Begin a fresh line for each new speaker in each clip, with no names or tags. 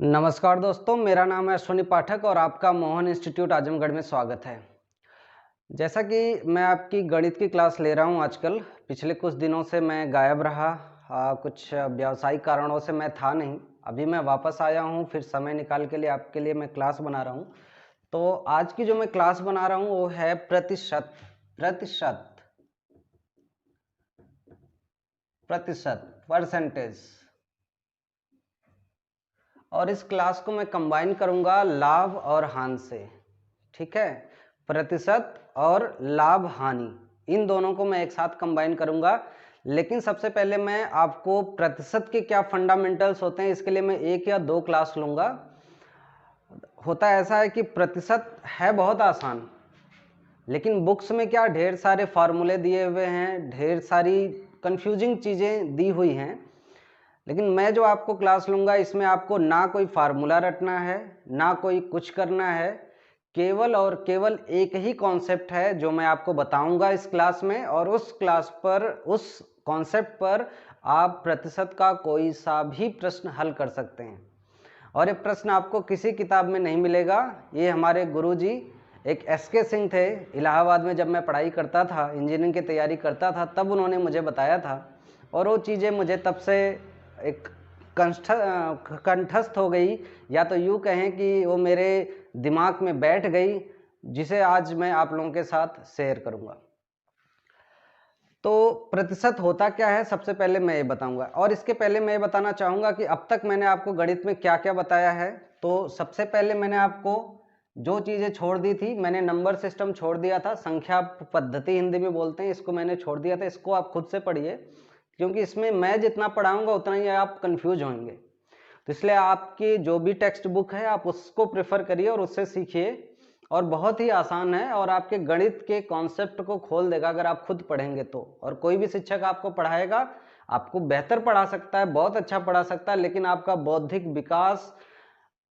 नमस्कार दोस्तों, मेरा नाम है अश्विनी पाठक और आपका मोहन इंस्टीट्यूट आजमगढ़ में स्वागत है। जैसा कि मैं आपकी गणित की क्लास ले रहा हूं आजकल, पिछले कुछ दिनों से मैं गायब रहा। कुछ व्यावसायिक कारणों से मैं था नहीं। अभी मैं वापस आया हूं, फिर समय निकाल के लिए आपके लिए मैं क्लास बना रहा हूं। तो आज की जो मैं क्लास बना रहा हूं वो है प्रतिशत परसेंटेज। और इस क्लास को मैं कंबाइन करूंगा लाभ और हानि से। ठीक है, प्रतिशत और लाभ हानि इन दोनों को मैं एक साथ कंबाइन करूंगा। लेकिन सबसे पहले मैं आपको प्रतिशत के क्या फंडामेंटल्स होते हैं इसके लिए मैं एक या दो क्लास लूंगा। होता ऐसा है कि प्रतिशत है बहुत आसान, लेकिन बुक्स में क्या ढेर सारे फार्मूले दिए हुए हैं, ढेर सारी कंफ्यूजिंग चीज़ें दी हुई हैं। लेकिन मैं जो आपको क्लास लूँगा इसमें आपको ना कोई फार्मूला रटना है, ना कोई कुछ करना है। केवल और केवल एक ही कॉन्सेप्ट है जो मैं आपको बताऊंगा इस क्लास में, और उस क्लास पर, उस कॉन्सेप्ट पर आप प्रतिशत का कोई सा भी प्रश्न हल कर सकते हैं। और ये प्रश्न आपको किसी किताब में नहीं मिलेगा। ये हमारे गुरुजी एक एसके सिंह थे, इलाहाबाद में जब मैं पढ़ाई करता था, इंजीनियरिंग की तैयारी करता था, तब उन्होंने मुझे बताया था। और वो चीज़ें मुझे तब से एक कंठस्थ हो गई, या तो यूँ कहें कि वो मेरे दिमाग में बैठ गई, जिसे आज मैं आप लोगों के साथ शेयर करूँगा। तो प्रतिशत होता क्या है सबसे पहले मैं ये बताऊंगा, और इसके पहले मैं ये बताना चाहूँगा कि अब तक मैंने आपको गणित में क्या क्या बताया है। तो सबसे पहले मैंने आपको जो चीज़ें छोड़ दी थी, मैंने नंबर सिस्टम छोड़ दिया था, संख्या पद्धति हिंदी में बोलते हैं, इसको मैंने छोड़ दिया था। इसको आप खुद से पढ़िए, क्योंकि इसमें मैं जितना पढ़ाऊंगा उतना ही आप कंफ्यूज होंगे। तो इसलिए आपकी जो भी टेक्स्ट बुक है आप उसको प्रेफर करिए और उससे सीखिए। और बहुत ही आसान है और आपके गणित के कॉन्सेप्ट को खोल देगा अगर आप खुद पढ़ेंगे तो। और कोई भी शिक्षक आपको पढ़ाएगा, आपको बेहतर पढ़ा सकता है, बहुत अच्छा पढ़ा सकता है, लेकिन आपका बौद्धिक विकास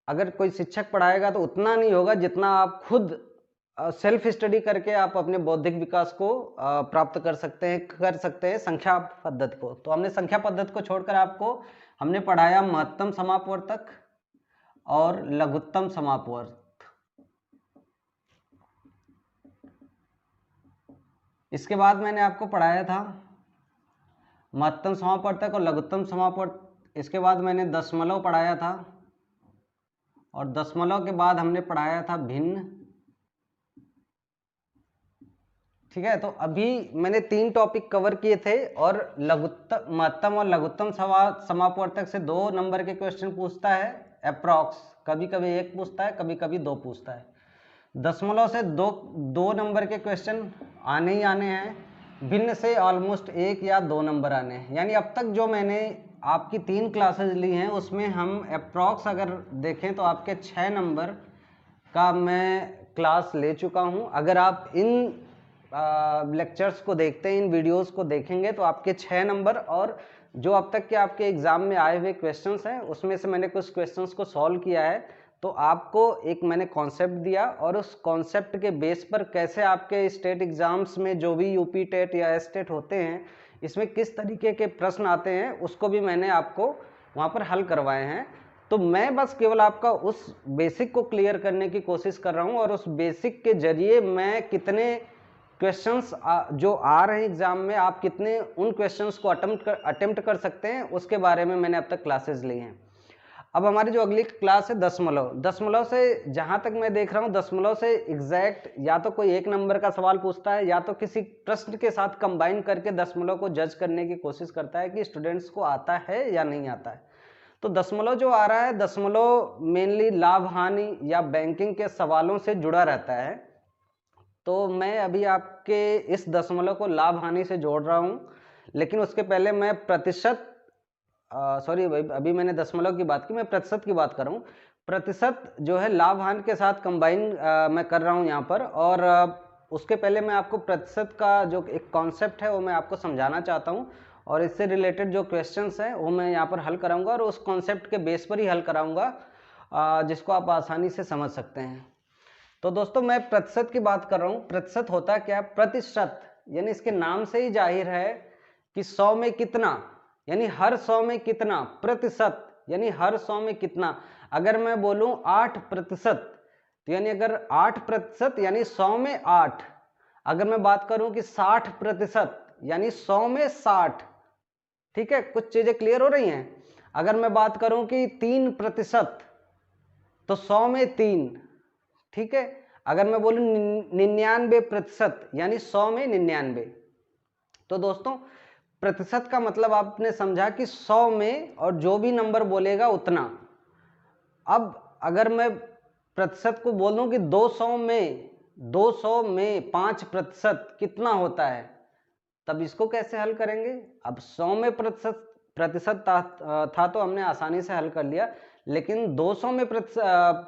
अगर कोई शिक्षक पढ़ाएगा तो उतना नहीं होगा जितना आप खुद सेल्फ स्टडी करके आप अपने बौद्धिक विकास को प्राप्त कर सकते हैं संख्या पद्धति को। तो हमने संख्या पद्धति को छोड़कर आपको हमने पढ़ाया महत्तम समापवर्तक और लघुत्तम समापवर्त। इसके बाद मैंने आपको पढ़ाया था महत्तम समापवर्तक और लघुत्तम समापवर्तक। इसके बाद मैंने दशमलव पढ़ाया था, और दशमलव के बाद हमने पढ़ाया था भिन्न। ठीक है, तो अभी मैंने 3 टॉपिक कवर किए थे, और महत्तम और लघुत्तम समापवर्तक से 2 नंबर के क्वेश्चन पूछता है अप्रॉक्स, कभी कभी 1 पूछता है, कभी कभी 2 पूछता है। दशमलव से दो नंबर के क्वेश्चन आने ही आने हैं, भिन्न से ऑलमोस्ट 1 या 2 नंबर आने हैं। यानी अब तक जो मैंने आपकी 3 क्लासेज ली हैं उसमें हम अप्रॉक्स अगर देखें तो आपके 6 नंबर का मैं क्लास ले चुका हूं। अगर आप इन लेक्चर्स को देखते हैं, इन वीडियोस को देखेंगे तो आपके 6 नंबर, और जो अब तक के आपके एग्जाम में आए हुए क्वेश्चंस हैं उसमें से मैंने कुछ क्वेश्चंस को सॉल्व किया है। तो आपको एक मैंने कॉन्सेप्ट दिया, और उस कॉन्सेप्ट के बेस पर कैसे आपके स्टेट एग्जाम्स में जो भी यूपी टेट या एस टेट होते हैं इसमें किस तरीके के प्रश्न आते हैं उसको भी मैंने आपको वहाँ पर हल करवाए हैं। तो मैं बस केवल आपका उस बेसिक को क्लियर करने की कोशिश कर रहा हूँ, और उस बेसिक के जरिए मैं कितने क्वेश्चंस जो आ रहे हैं एग्जाम में, आप कितने उन क्वेश्चंस को अटेम्प्ट कर सकते हैं उसके बारे में मैंने अब तक क्लासेस ली हैं। अब हमारी जो अगली क्लास है दशमलव से जहां तक मैं देख रहा हूं, दशमलव से एग्जैक्ट या तो कोई 1 नंबर का सवाल पूछता है, या तो किसी प्रश्न के साथ कंबाइन करके दशमलव को जज करने की कोशिश करता है कि स्टूडेंट्स को आता है या नहीं आता है। तो दशमलव जो आ रहा है, दशमलव मेनली लाभ हानि या बैंकिंग के सवालों से जुड़ा रहता है। तो मैं अभी आपके इस दशमलव को लाभ हानि से जोड़ रहा हूं, लेकिन उसके पहले मैं प्रतिशत सॉरी अभी मैंने दशमलव की बात की, मैं प्रतिशत की बात कर रहा हूँ। प्रतिशत जो है लाभ हानि के साथ कंबाइन मैं कर रहा हूँ यहाँ पर, और उसके पहले मैं आपको प्रतिशत का जो एक कॉन्सेप्ट है वो मैं आपको समझाना चाहता हूँ, और इससे रिलेटेड जो क्वेश्चंस हैं वो मैं यहाँ पर हल कराऊंगा, और उस कॉन्सेप्ट के बेस पर ही हल कराऊंगा जिसको आप आसानी से समझ सकते हैं। तो दोस्तों मैं प्रतिशत की बात कर रहा हूँ। प्रतिशत होता क्या है? प्रतिशत यानी इसके नाम से ही जाहिर है कि 100 में कितना, यानी हर 100 में कितना प्रतिशत, यानी हर 100 में कितना। अगर मैं बोलूं 8%, तो यानी अगर 8% यानी 100 में 8। अगर मैं बात करूं कि 60% यानी 100 में 60। ठीक है, कुछ चीजें क्लियर हो रही हैं। अगर मैं बात करूं कि 3% तो 100 में 3। ठीक है, अगर मैं बोलूं 99% यानी 100 में 99। तो दोस्तों प्रतिशत का मतलब आपने समझा कि 100 में और जो भी नंबर बोलेगा उतना। अब अगर मैं प्रतिशत को बोलूं कि 200 में 5% कितना होता है, तब इसको कैसे हल करेंगे। अब 100 में प्रतिशत था तो हमने आसानी से हल कर लिया, लेकिन 200 में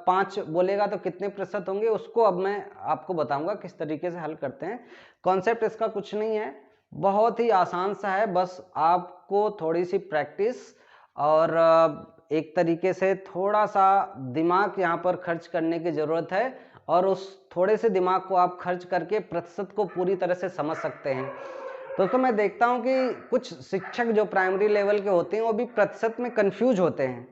5 बोलेगा तो कितने प्रतिशत होंगे, उसको अब मैं आपको बताऊंगा किस तरीके से हल करते हैं। कॉन्सेप्ट इसका कुछ नहीं है, बहुत ही आसान सा है, बस आपको थोड़ी सी प्रैक्टिस और एक तरीके से थोड़ा सा दिमाग यहाँ पर खर्च करने की ज़रूरत है, और उस थोड़े से दिमाग को आप खर्च करके प्रतिशत को पूरी तरह से समझ सकते हैं। दोस्तों मैं देखता हूँ कि कुछ शिक्षक जो प्राइमरी लेवल के होते हैं वो भी प्रतिशत में कंफ्यूज होते हैं।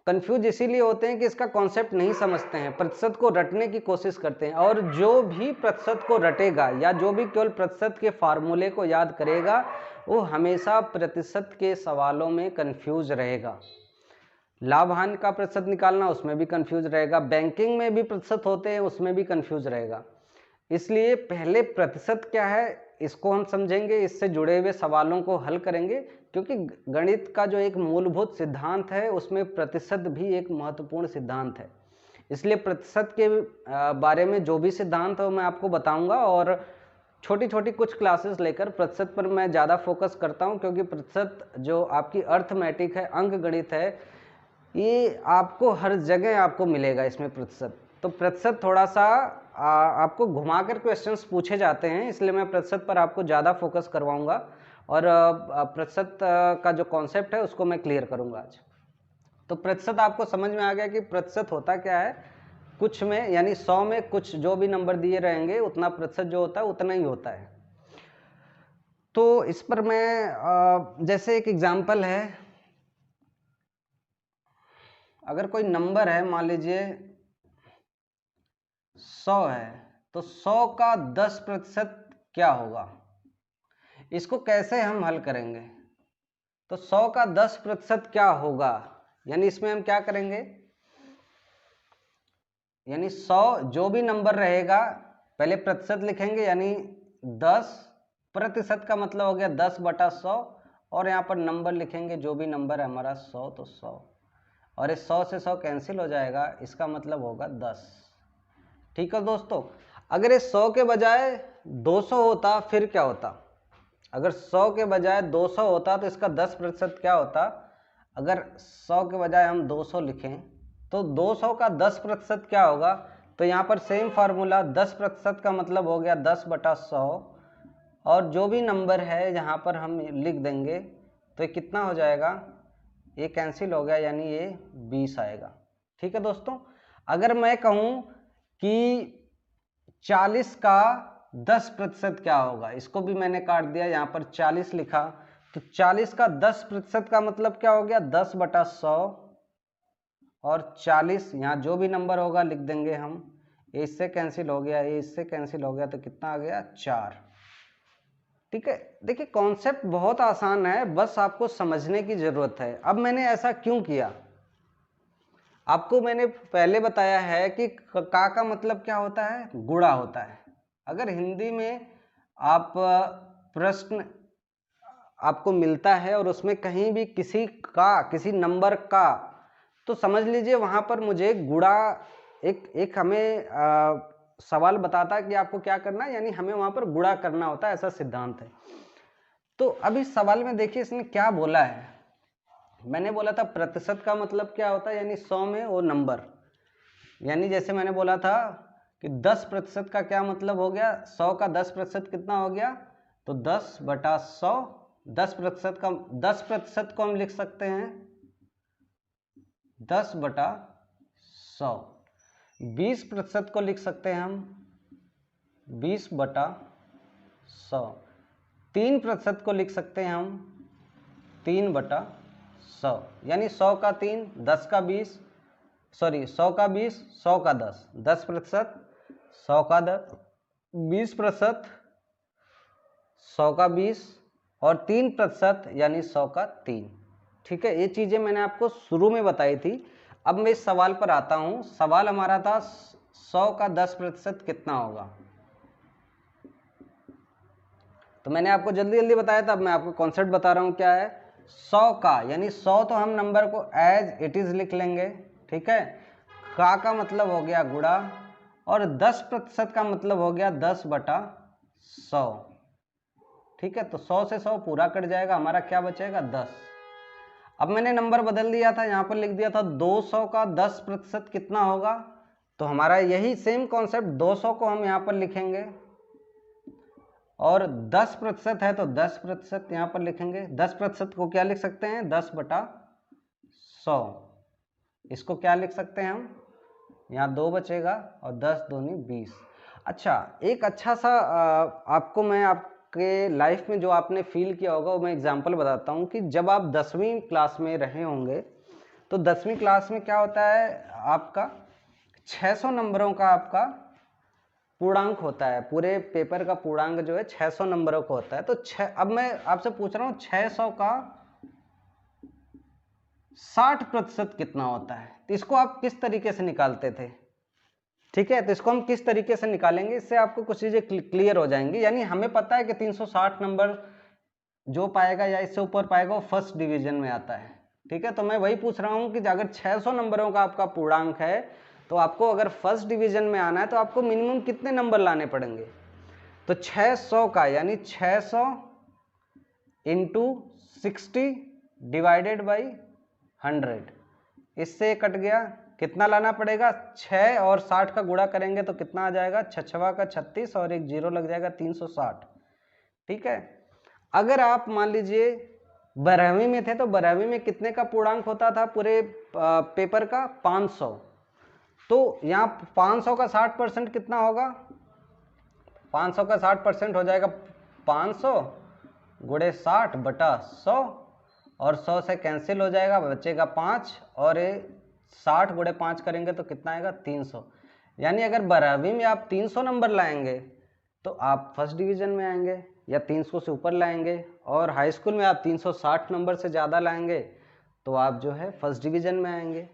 कंफ्यूज इसीलिए होते हैं कि इसका कॉन्सेप्ट नहीं समझते हैं, प्रतिशत को रटने की कोशिश करते हैं, और जो भी प्रतिशत को रटेगा या जो भी केवल प्रतिशत के फार्मूले को याद करेगा वो हमेशा प्रतिशत के सवालों में कंफ्यूज रहेगा। लाभ हानि का प्रतिशत निकालना, उसमें भी कंफ्यूज रहेगा। बैंकिंग में भी प्रतिशत होते हैं, उसमें भी कंफ्यूज रहेगा। इसलिए पहले प्रतिशत क्या है इसको हम समझेंगे, इससे जुड़े हुए सवालों को हल करेंगे, क्योंकि गणित का जो एक मूलभूत सिद्धांत है उसमें प्रतिशत भी एक महत्वपूर्ण सिद्धांत है। इसलिए प्रतिशत के बारे में जो भी सिद्धांत है वो मैं आपको बताऊंगा, और छोटी छोटी कुछ क्लासेस लेकर प्रतिशत पर मैं ज़्यादा फोकस करता हूं, क्योंकि प्रतिशत जो आपकी अर्थमेटिक है, अंक गणित है, ये आपको हर जगह आपको मिलेगा इसमें प्रतिशत। तो प्रतिशत थोड़ा सा आपको घुमाकर क्वेश्चंस पूछे जाते हैं, इसलिए मैं प्रतिशत पर आपको ज़्यादा फोकस करवाऊंगा, और प्रतिशत का जो कॉन्सेप्ट है उसको मैं क्लियर करूंगा आज। तो प्रतिशत आपको समझ में आ गया कि प्रतिशत होता क्या है। कुछ में यानी 100 में कुछ जो भी नंबर दिए रहेंगे उतना प्रतिशत जो होता है उतना ही होता है। तो इस पर मैं जैसे एक एग्जाम्पल है, अगर कोई नंबर है, मान लीजिए 100 है, तो 100 का 10% क्या होगा, इसको कैसे हम हल करेंगे। तो 100 का 10% क्या होगा, यानी इसमें हम क्या करेंगे, यानी 100 जो भी नंबर रहेगा पहले प्रतिशत लिखेंगे, यानी 10% का मतलब हो गया 10/100, और यहाँ पर नंबर लिखेंगे जो भी नंबर है हमारा 100, तो 100, और इस 100 से 100 कैंसिल हो जाएगा, इसका मतलब होगा 10। ठीक है दोस्तों, अगर इस 100 के बजाय 200 होता फिर क्या होता। अगर 100 के बजाय 200 होता तो इसका 10% क्या होता। अगर 100 के बजाय हम 200 लिखें तो 200 का 10% क्या होगा। तो यहाँ पर सेम फार्मूला, 10% का मतलब हो गया 10/100, और जो भी नंबर है यहाँ पर हम लिख देंगे, तो ये कितना हो जाएगा, ये कैंसिल हो गया, यानी ये 20 आएगा। ठीक है दोस्तों, अगर मैं कहूँ कि 40 का 10% क्या होगा, इसको भी मैंने काट दिया, यहाँ पर 40 लिखा, तो 40 का 10% का मतलब क्या हो गया 10/100, और 40 यहाँ जो भी नंबर होगा लिख देंगे हम, ये इससे कैंसिल हो गया, ये इससे कैंसिल हो गया, तो कितना आ गया 4। ठीक है, देखिए कॉन्सेप्ट बहुत आसान है, बस आपको समझने की जरूरत है। अब मैंने ऐसा क्यों किया, आपको मैंने पहले बताया है कि का मतलब क्या होता है, गुणा होता है। अगर हिंदी में आप प्रश्न आपको मिलता है और उसमें कहीं भी किसी नंबर का, तो समझ लीजिए वहां पर मुझे गुणा एक हमें सवाल बताता है कि आपको क्या करना है, यानी हमें वहां पर गुणा करना होता है, ऐसा सिद्धांत है। तो अभी सवाल में देखिए इसने क्या बोला है, मैंने बोला था प्रतिशत का मतलब क्या होता है, यानी 100 में वो नंबर, यानी जैसे मैंने बोला था कि 10% का क्या मतलब हो गया, 100 का 10% कितना हो गया, तो 10/100। 10% को हम लिख सकते हैं 10/100। 20% को लिख सकते हैं हम 20/100। 3% को लिख सकते हैं हम 3/100। 100, यानी 100 का 3, 10 का 20, सॉरी 100 का 20, 100 का 10, 10%, 100 का 10, 20%, 100 का 20 और 3% यानी 100 का 3। ठीक है, ये चीजें मैंने आपको शुरू में बताई थी। अब मैं इस सवाल पर आता हूं। सवाल हमारा था 100 का 10% कितना होगा। तो मैंने आपको जल्दी जल्दी बताया था, अब मैं आपको कॉन्सेप्ट बता रहा हूं क्या है। 100 का यानी 100 तो हम नंबर को एज इट इज लिख लेंगे। ठीक है, का मतलब हो गया गुणा, और 10% का मतलब हो गया 10/100। ठीक है, तो 100 से 100 पूरा कट जाएगा, हमारा क्या बचेगा 10। अब मैंने नंबर बदल दिया था, यहाँ पर लिख दिया था 200 का 10% कितना होगा। तो हमारा यही सेम कॉन्सेप्ट, 200 को हम यहाँ पर लिखेंगे और 10% है तो 10% यहाँ पर लिखेंगे। 10% को क्या लिख सकते हैं, 10/100। इसको क्या लिख सकते हैं हम, यहाँ 2 बचेगा और 10 दूनी 20। अच्छा, एक अच्छा सा आपको मैं आपके लाइफ में जो आपने फील किया होगा वो मैं एग्जांपल बताता हूँ कि जब आप 10वीं क्लास में रहे होंगे तो 10वीं क्लास में क्या होता है, आपका 600 नंबरों का आपका पूर्णांक होता है। पूरे पेपर का पूर्णांक जो है 600 नंबरों का होता है। तो अब मैं आपसे पूछ रहा हूँ 600 का 60% कितना होता है। तो इसको आप किस तरीके से निकालते थे। ठीक है, तो इसको हम किस तरीके से निकालेंगे, इससे आपको कुछ चीजें क्लियर हो जाएंगी। यानी हमें पता है कि 360 नंबर जो पाएगा या इससे ऊपर पाएगा वो फर्स्ट डिवीजन में आता है। ठीक है, तो मैं वही पूछ रहा हूं कि अगर 600 नंबरों का आपका पूर्णांक है तो आपको अगर फर्स्ट डिवीजन में आना है तो आपको मिनिमम कितने नंबर लाने पड़ेंगे। तो 600 का यानी 600 इंटू 60 डिवाइडेड बाई 100, इससे कट गया, कितना लाना पड़ेगा, 6 और 60 का गुणा करेंगे तो कितना आ जाएगा, 6 का 36 और एक जीरो लग जाएगा 360। ठीक है, अगर आप मान लीजिए 12वीं में थे तो 12वीं में कितने का पूर्णांक होता था पूरे पेपर का, 500। तो यहाँ 500 का 60% कितना होगा, 500 का 60% हो जाएगा 500 गुणे 60/100 और 100 से कैंसिल हो जाएगा, बचेगा 5 और 60 गुणे 5 करेंगे तो कितना आएगा 300। यानी अगर 12वीं में आप 300 नंबर लाएंगे तो आप फर्स्ट डिवीजन में आएंगे या 300 से ऊपर लाएंगे, और हाई स्कूल में आप 360 नंबर से ज़्यादा लाएंगे तो आप जो है फर्स्ट डिवीजन में आएंगे।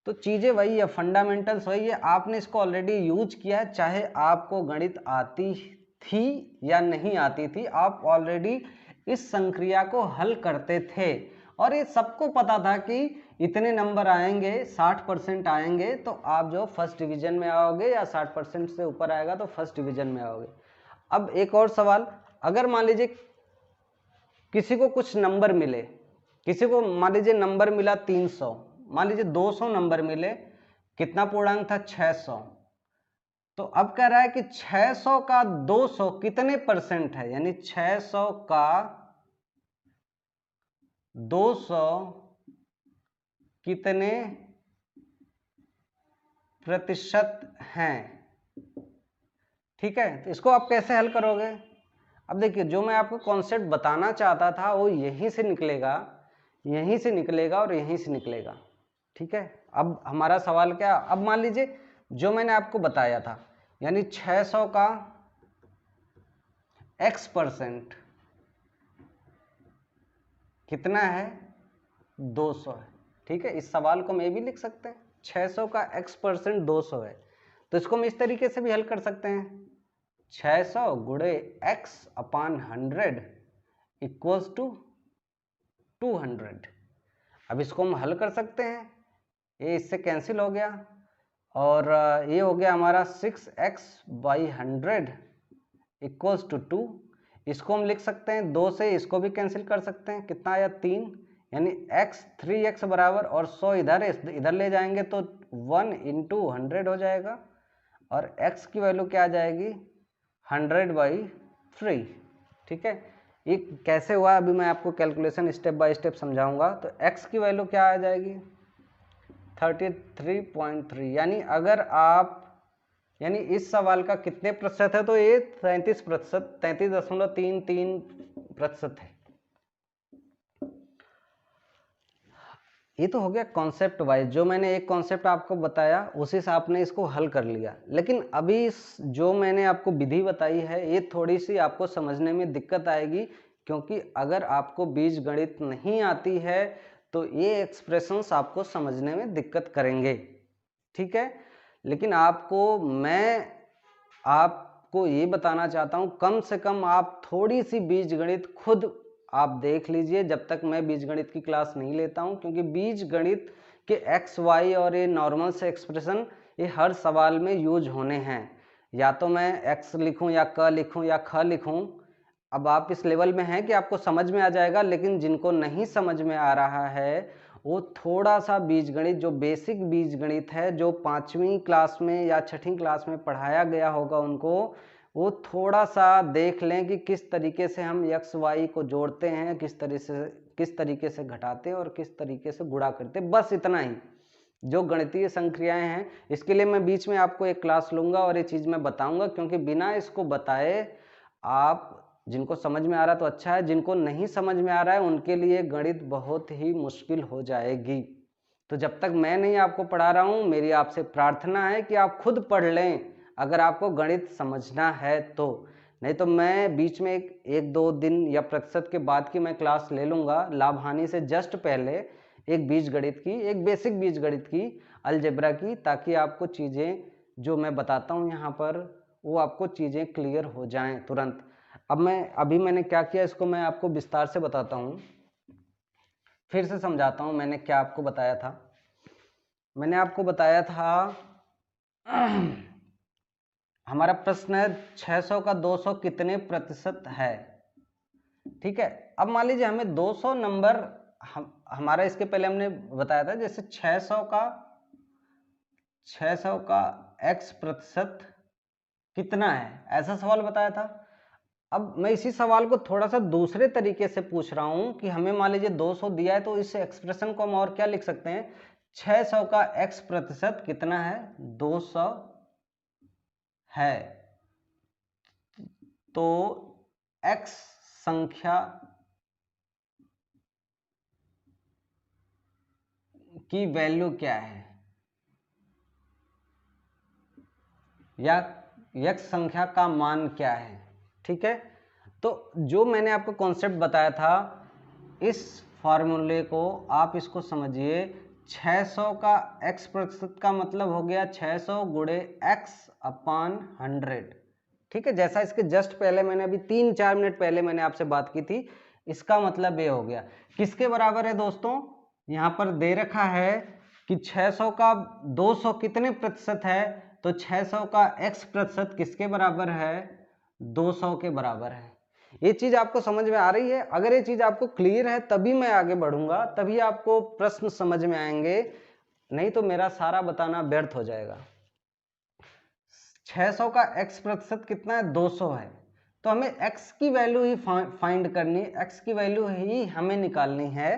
तो चीज़ें वही है, फंडामेंटल्स वही है, आपने इसको ऑलरेडी यूज किया है, चाहे आपको गणित आती थी या नहीं आती थी, आप ऑलरेडी इस संक्रिया को हल करते थे और ये सबको पता था कि इतने नंबर आएंगे, 60% आएंगे तो आप जो फर्स्ट डिवीजन में आओगे, या 60% से ऊपर आएगा तो फर्स्ट डिवीजन में आओगे। अब एक और सवाल, अगर मान लीजिए किसी को कुछ नंबर मिले, किसी को मान लीजिए नंबर मिला 300, मान लीजिए 200 नंबर मिले, कितना पूर्णांक था 600, तो अब कह रहा है कि 600 का 200 कितने परसेंट है, यानी 600 का 200 कितने प्रतिशत हैं। ठीक है, तो इसको आप कैसे हल करोगे। अब देखिए, जो मैं आपको कॉन्सेप्ट बताना चाहता था वो यहीं से निकलेगा, यहीं से निकलेगा और यहीं से निकलेगा। ठीक है, अब हमारा सवाल क्या, अब मान लीजिए जो मैंने आपको बताया था, यानी 600 का x% कितना है, 200 है। ठीक है, इस सवाल को मैं भी लिख सकते हैं, 600 का x% 200 है, तो इसको हम इस तरीके से भी हल कर सकते हैं, 600 गुणे x/100 इक्वल्स टू 200। अब इसको हम हल कर सकते हैं, ये इससे कैंसिल हो गया और ये हो गया हमारा 6x/100 इक्वल्स टू 2। इसको हम लिख सकते हैं 2 से इसको भी कैंसिल कर सकते हैं, कितना आया 3, यानी x 3x बराबर, और 100 इधर ले जाएंगे तो 1 × 100 हो जाएगा और x की वैल्यू क्या आ जाएगी 100/3। ठीक है, ये कैसे हुआ अभी मैं आपको कैलकुलेशन स्टेप बाय स्टेप समझाऊंगा। तो x की वैल्यू क्या आ जाएगी 33.3, यानी अगर आप, यानी इस सवाल का कितने प्रतिशत है, तो ये 33%, 33.33% है। ये तो हो गया कॉन्सेप्ट वाइज, जो मैंने एक कॉन्सेप्ट आपको बताया उसी से आपने इसको हल कर लिया। लेकिन अभी जो मैंने आपको विधि बताई है ये थोड़ी सी आपको समझने में दिक्कत आएगी, क्योंकि अगर आपको बीजगणित नहीं आती है तो ये एक्सप्रेशंस आपको समझने में दिक्कत करेंगे, ठीक है। लेकिन मैं आपको ये बताना चाहता हूँ, कम से कम आप थोड़ी सी बीजगणित खुद आप देख लीजिए जब तक मैं बीजगणित की क्लास नहीं लेता हूँ, क्योंकि बीजगणित के एक्स वाई और ये नॉर्मल से एक्सप्रेशन ये हर सवाल में यूज होने हैं। या तो मैं एक्स लिखूं या क लिखूं या ख लिखूं, अब आप इस लेवल में हैं कि आपको समझ में आ जाएगा। लेकिन जिनको नहीं समझ में आ रहा है वो थोड़ा सा बीजगणित, जो बेसिक बीजगणित है, जो 5वीं क्लास में या 6ठी क्लास में पढ़ाया गया होगा उनको, वो थोड़ा सा देख लें कि किस तरीके से हम एक्स वाई को जोड़ते हैं, किस तरीके से घटाते हैं और किस तरीके से गुणा करते हैं। बस इतना ही जो गणितीय संक्रियाएं हैं, इसके लिए मैं बीच में आपको एक क्लास लूंगा और ये चीज़ मैं बताऊंगा, क्योंकि बिना इसको बताए आप, जिनको समझ में आ रहा है तो अच्छा है, जिनको नहीं समझ में आ रहा है उनके लिए गणित बहुत ही मुश्किल हो जाएगी। तो जब तक मैं नहीं आपको पढ़ा रहा हूँ, मेरी आपसे प्रार्थना है कि आप खुद पढ़ लें अगर आपको गणित समझना है तो। नहीं तो मैं बीच में एक दो दिन या प्रतिशत के बाद की मैं क्लास ले लूँगा, लाभ हानि से जस्ट पहले एक बीजगणित की, एक बेसिक बीजगणित की, अलजेब्रा की, ताकि आपको चीज़ें जो मैं बताता हूँ यहाँ पर वो आपको चीज़ें क्लियर हो जाएं तुरंत। अभी मैंने क्या किया इसको मैं आपको विस्तार से बताता हूँ, फिर से समझाता हूँ मैंने क्या आपको बताया था। मैंने आपको बताया था हमारा प्रश्न है 600 का 200 कितने प्रतिशत है, ठीक है। अब मान लीजिए हमें 200 नंबर, हमारा इसके पहले हमने बताया था जैसे 600 का x प्रतिशत कितना है, ऐसा सवाल बताया था। अब मैं इसी सवाल को थोड़ा सा दूसरे तरीके से पूछ रहा हूं कि हमें मान लीजिए 200 दिया है तो इस एक्सप्रेशन को हम और क्या लिख सकते हैं, 600 का x प्रतिशत कितना है, 200 है, तो x संख्या की वैल्यू क्या है, या x संख्या का मान क्या है, ठीक है। तो जो मैंने आपको कॉन्सेप्ट बताया था, इस फॉर्मूले को आप इसको समझिए। 600 का x प्रतिशत का मतलब हो गया 600 गुणे x अपान 100, ठीक है। जैसा इसके जस्ट पहले मैंने अभी 3-4 मिनट पहले मैंने आपसे बात की थी, इसका मतलब ये हो गया। किसके बराबर है दोस्तों, यहाँ पर दे रखा है कि 600 का 200 कितने प्रतिशत है, तो 600 का x प्रतिशत किसके बराबर है, 200 के बराबर है। ये चीज आपको समझ में आ रही है? अगर ये चीज आपको क्लियर है तभी मैं आगे बढ़ूंगा, तभी आपको प्रश्न समझ में आएंगे, नहीं तो मेरा सारा बताना व्यर्थ हो जाएगा। 600 का x प्रतिशत कितना है, 200 है, तो हमें x की वैल्यू ही फाइंड करनी है, x की वैल्यू ही हमें निकालनी है।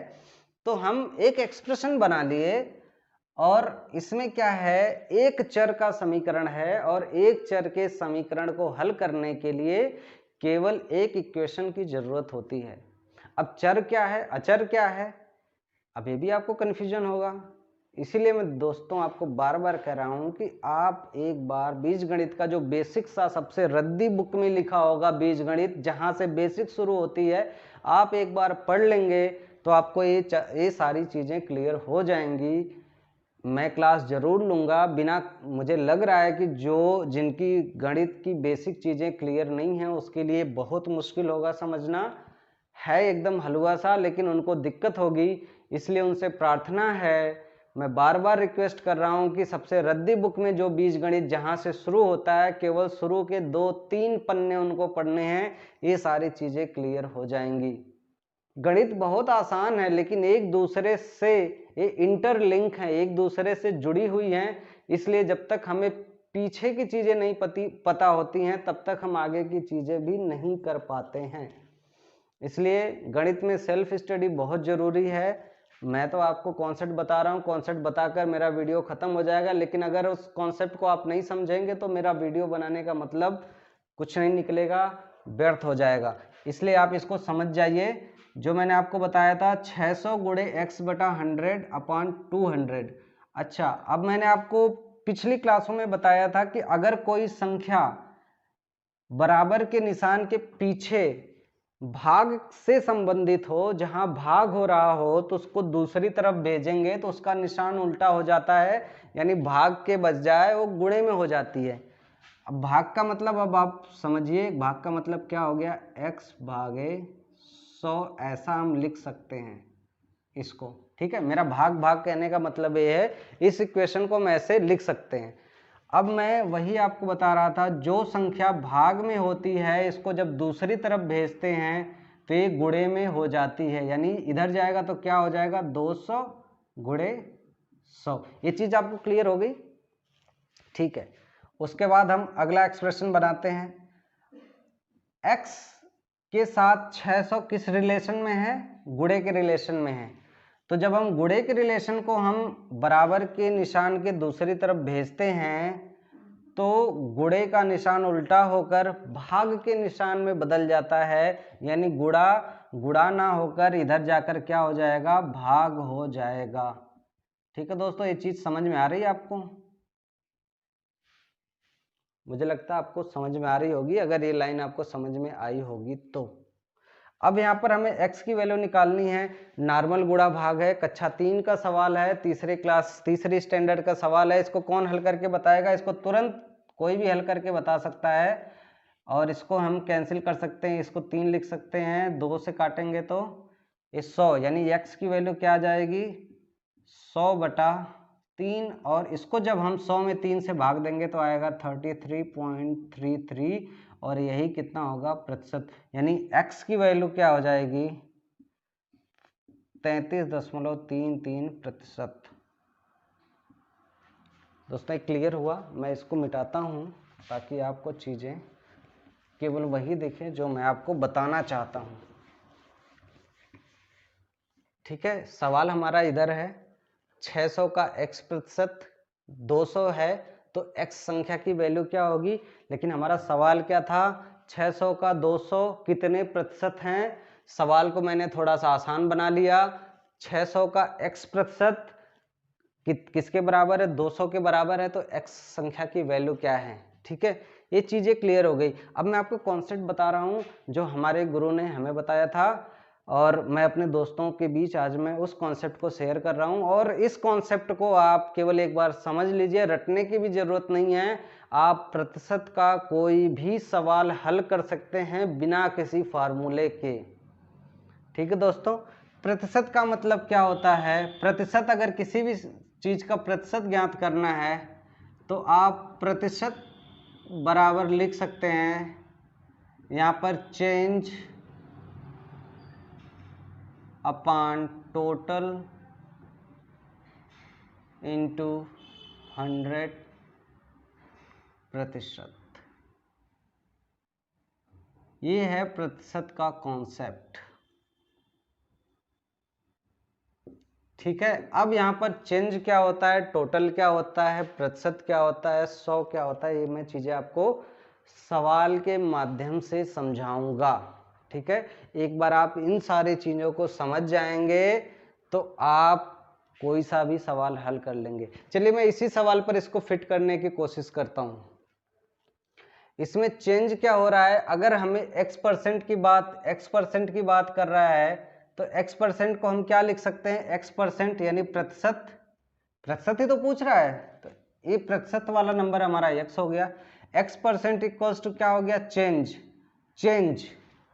तो हम एक एक्सप्रेशन बना लिए, और इसमें क्या है, एक चर का समीकरण है, और एक चर के समीकरण को हल करने के लिए केवल एक इक्वेशन की जरूरत होती है। अब चर क्या है, अचर क्या है, अब ये भी आपको कन्फ्यूजन होगा। इसीलिए मैं दोस्तों आपको बार बार कह रहा हूं कि आप एक बार बीजगणित का जो बेसिक सा सबसे रद्दी बुक में लिखा होगा बीजगणित, जहां से बेसिक शुरू होती है, आप एक बार पढ़ लेंगे तो आपको ये सारी चीजें क्लियर हो जाएंगी। मैं क्लास जरूर लूँगा, बिना, मुझे लग रहा है कि जिनकी गणित की बेसिक चीज़ें क्लियर नहीं हैं उसके लिए बहुत मुश्किल होगा समझना, है एकदम हलवा सा, लेकिन उनको दिक्कत होगी। इसलिए उनसे प्रार्थना है, मैं बार बार रिक्वेस्ट कर रहा हूँ कि सबसे रद्दी बुक में जो बीजगणित जहाँ से शुरू होता है, केवल शुरू के 2-3 पन्ने उनको पढ़ने हैं, ये सारी चीज़ें क्लियर हो जाएंगी। गणित बहुत आसान है, लेकिन एक दूसरे से ये इंटरलिंक है, एक दूसरे से जुड़ी हुई हैं, इसलिए जब तक हमें पीछे की चीजें नहीं पता होती हैं तब तक हम आगे की चीजें भी नहीं कर पाते हैं। इसलिए गणित में सेल्फ स्टडी बहुत जरूरी है। मैं तो आपको कॉन्सेप्ट बता रहा हूँ, कॉन्सेप्ट बताकर मेरा वीडियो खत्म हो जाएगा, लेकिन अगर उस कॉन्सेप्ट को आप नहीं समझेंगे तो मेरा वीडियो बनाने का मतलब कुछ नहीं निकलेगा, व्यर्थ हो जाएगा। इसलिए आप इसको समझ जाइए जो मैंने आपको बताया था 600 गुणे x बटा 100/200। अच्छा, अब मैंने आपको पिछली क्लासों में बताया था कि अगर कोई संख्या बराबर के निशान के पीछे भाग से संबंधित हो, जहां भाग हो रहा हो, तो उसको दूसरी तरफ भेजेंगे तो उसका निशान उल्टा हो जाता है, यानी भाग के बजाय वो गुणे में हो जाती है। अब भाग का मतलब, अब आप समझिए भाग का मतलब क्या हो गया, x भागे 100 ऐसा हम लिख सकते हैं इसको। ठीक है, मेरा भाग भाग कहने का मतलब ये है, इस इक्वेशन को हम ऐसे लिख सकते हैं। अब मैं वही आपको बता रहा था, जो संख्या भाग में होती है इसको जब दूसरी तरफ भेजते हैं तो ये गुणे में हो जाती है, यानी इधर जाएगा तो क्या हो जाएगा 200 गुणे 100। ये चीज आपको क्लियर हो गई? ठीक है, उसके बाद हम अगला एक्सप्रेशन बनाते हैं। x के साथ 600 किस रिलेशन में है, गुणे के रिलेशन में है। तो जब हम गुणे के रिलेशन को हम बराबर के निशान के दूसरी तरफ भेजते हैं तो गुणे का निशान उल्टा होकर भाग के निशान में बदल जाता है, यानी गुणा गुणा ना होकर इधर जाकर क्या हो जाएगा, भाग हो जाएगा। ठीक है दोस्तों, ये चीज समझ में आ रही है आपको? मुझे लगता है आपको समझ में आ रही होगी, अगर ये लाइन आपको समझ में आई होगी तो। अब यहाँ पर हमें x की वैल्यू निकालनी है, नॉर्मल गुणा भाग है, कक्षा 3 का सवाल है, तीसरी स्टैंडर्ड का सवाल है। इसको कौन हल करके बताएगा? इसको तुरंत कोई भी हल करके बता सकता है, और इसको हम कैंसिल कर सकते हैं, इसको 3 लिख सकते हैं, 2 से काटेंगे तो ये 100, यानी x की वैल्यू क्या आ जाएगी 100/3, और इसको जब हम 100 में 3 से भाग देंगे तो आएगा 33.33, और यही कितना होगा प्रतिशत, यानी x की वैल्यू क्या हो जाएगी 33.33%। दोस्तों क्लियर हुआ? मैं इसको मिटाता हूँ ताकि आपको चीज़ें केवल वही दिखें जो मैं आपको बताना चाहता हूँ। ठीक है, सवाल हमारा इधर है, 600 का x प्रतिशत 200 है तो x संख्या की वैल्यू क्या होगी, लेकिन हमारा सवाल क्या था, 600 का 200 कितने प्रतिशत हैं। सवाल को मैंने थोड़ा सा आसान बना लिया, 600 का x प्रतिशत किसके बराबर है, 200 के बराबर है, तो x संख्या की वैल्यू क्या है। ठीक है, ये चीजें क्लियर हो गई। अब मैं आपको कॉन्सेप्ट बता रहा हूँ जो हमारे गुरु ने हमें बताया था, और मैं अपने दोस्तों के बीच आज मैं उस कॉन्सेप्ट को शेयर कर रहा हूँ। और इस कॉन्सेप्ट को आप केवल एक बार समझ लीजिए, रटने की भी जरूरत नहीं है, आप प्रतिशत का कोई भी सवाल हल कर सकते हैं बिना किसी फार्मूले के। ठीक है दोस्तों, प्रतिशत का मतलब क्या होता है, प्रतिशत अगर किसी भी चीज का प्रतिशत ज्ञात करना है तो आप प्रतिशत बराबर लिख सकते हैं यहाँ पर चेंज अपॉन टोटल इनटू 100%। ये है प्रतिशत का कॉन्सेप्ट। ठीक है, अब यहाँ पर चेंज क्या होता है, टोटल क्या होता है, प्रतिशत क्या होता है, 100 क्या होता है, ये मैं चीजें आपको सवाल के माध्यम से समझाऊंगा। ठीक है, एक बार आप इन सारी चीजों को समझ जाएंगे तो आप कोई सा भी सवाल हल कर लेंगे। चलिए मैं इसी सवाल पर इसको फिट करने की कोशिश करता हूं। इसमें चेंज क्या हो रहा है, अगर हमें x% की बात कर रहा है तो x% को हम क्या लिख सकते हैं, x% यानी प्रतिशत, प्रतिशत ही तो पूछ रहा है, तो ये प्रतिशत वाला नंबर हमारा x हो गया। x% इक्वल्स टू क्या हो गया, चेंज।